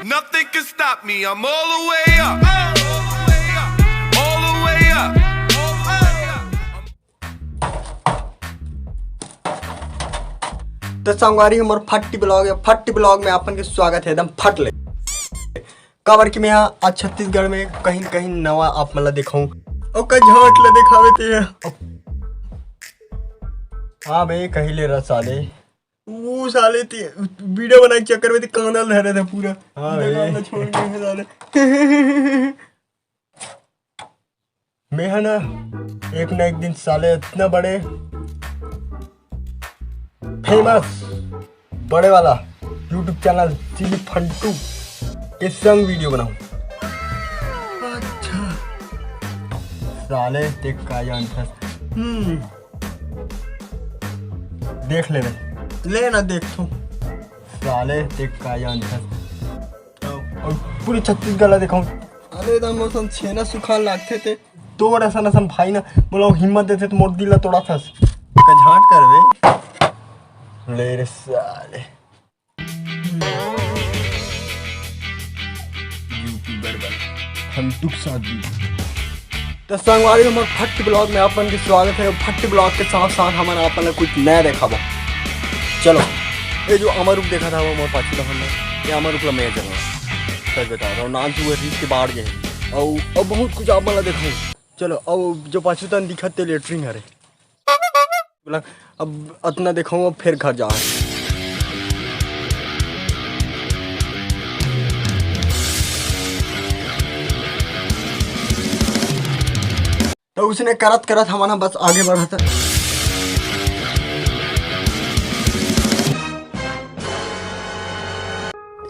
Nothing can stop me. I'm all the way up. All the way up. तो संगवारी हमार फट्टी blog है। फट्टी ब्लॉग में आपन के स्वागत है। एकदम फट ले कवर की मैं यहाँ आज छत्तीसगढ़ में कहीं कहीं नवा आप मला दिखाऊं और का झाट ले दिखावे ते हाँ भाई कहीं ले रहा साले वो साले थे वीडियो बनाने के चक्कर में तो कांदा लह रहा था पूरा। हाँ भाई छोड़ के साले मैं है ना एक दिन साले इतना बड़े फेमस बड़े वाला यूट्यूब चैनल चिली फंटू के संग वीडियो बनाऊं। अच्छा साले देख का जानता देख ले ना देख तो साले देख का जानता और पूरी छत्तीसगढ़ दिखाऊं। अरे दाम मौसम छेना सुखान लागते थे तो ऐसा नसन भाई ना बोला हिम्मत देते तो मोड़ दिला तोड़ा था का झाट कर वे ले रे साले यूट्यूबर बन हम दुख साथ तो संगवारी हमारे फट्टी ब्लॉग में आपन के स्वागत है। फट्टी ब्लॉग के साथ साथ हमारा आपन ने कुछ नया देखा बा। चलो ये जो अमर रूप देखा था वो मोर पाछी दफन में ये अमर रूप मैं चला सच बता रहा हूँ नाम से वो रीत के बाढ़ गए और बहुत कुछ आप मला देखा। चलो अब जो पाछू तन दिखत ते लेटरिंग हरे बोला अब इतना दिखाऊँ अब फिर घर जा तो उसने करत करत हमारा बस आगे बढ़ा था।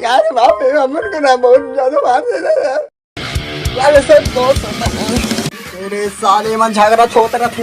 यार बाप रे अमर को ना बहुत ज्यादा मार दे रहा है यार सब दोस्त तेरे साले मन झगड़ा छोड़ रहे थे।